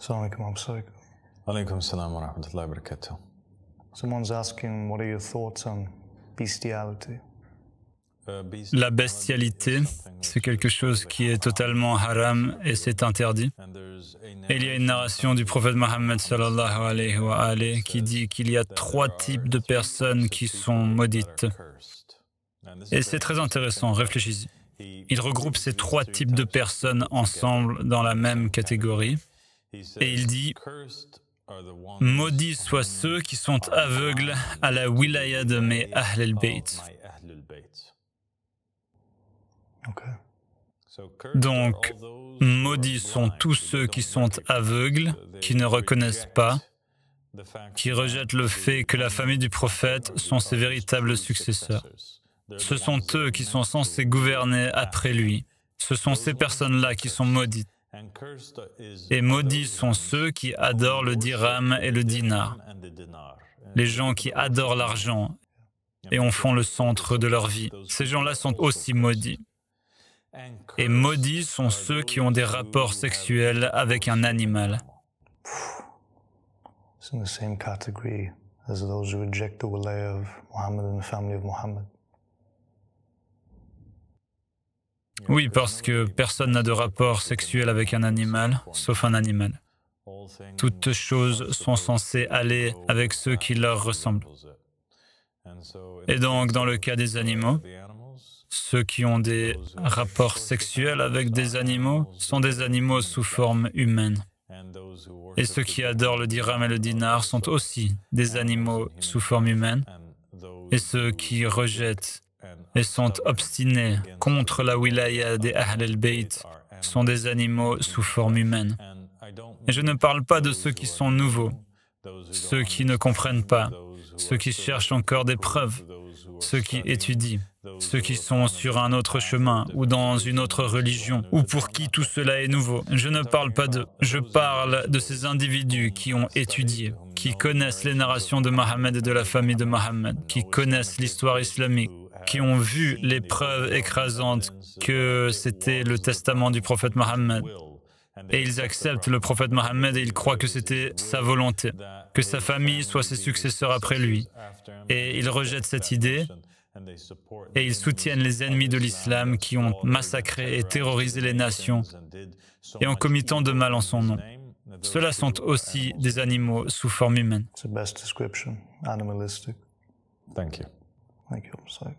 Assalamu alaikum, I'm sorry. Alaykum salam wa rahmatullahi wa barakatuh. Someone's asking, what are your thoughts on bestiality? La bestialité, c'est quelque chose qui est totalement haram et c'est interdit. Et il y a une narration du prophète Mohammed sallallahu alayhi wa alayhi qui dit qu'il y a 3 types de personnes qui sont maudites. Et c'est très intéressant, réfléchissez. Il regroupe ces 3 types de personnes ensemble dans la même catégorie. Et il dit « Maudits soient ceux qui sont aveugles à la wilaya de mes Ahl al-Bayt ». Donc, maudits sont tous ceux qui sont aveugles, qui ne reconnaissent pas, qui rejettent le fait que la famille du prophète sont ses véritables successeurs. Ce sont eux qui sont censés gouverner après lui. Ce sont ces personnes-là qui sont maudites. Et maudits sont ceux qui adorent le dirham et le dinar. Les gens qui adorent l'argent et en font le centre de leur vie. Ces gens-là sont aussi maudits. Et maudits sont ceux qui ont des rapports sexuels avec un animal. It's in the same category as those who reject the wilaya of Muhammad and the family of Muhammad. Oui, parce que personne n'a de rapport sexuel avec un animal, sauf un animal. Toutes choses sont censées aller avec ceux qui leur ressemblent. Et donc, dans le cas des animaux, ceux qui ont des rapports sexuels avec des animaux sont des animaux sous forme humaine. Et ceux qui adorent le dirham et le dinar sont aussi des animaux sous forme humaine. Et ceux qui rejettent et sont obstinés contre la wilaya des Ahl al-Bayt sont des animaux sous forme humaine. Et je ne parle pas de ceux qui sont nouveaux, ceux qui ne comprennent pas, ceux qui cherchent encore des preuves, ceux qui étudient, ceux qui sont sur un autre chemin ou dans une autre religion, ou pour qui tout cela est nouveau. Je ne parle pas d'eux, je parle de ces individus qui ont étudié, qui connaissent les narrations de Mohammed et de la famille de Mohammed, qui connaissent l'histoire islamique, qui ont vu les preuves écrasantes que c'était le testament du prophète Mohammed. Et ils acceptent le prophète Mohammed et ils croient que c'était sa volonté, que sa famille soit ses successeurs après lui. Et ils rejettent cette idée et ils soutiennent les ennemis de l'islam qui ont massacré et terrorisé les nations et en commettant de mal en son nom. Ceux-là sont aussi des animaux sous forme humaine. It's the best description, animalistic. Thank you. Thank you. I'm sorry.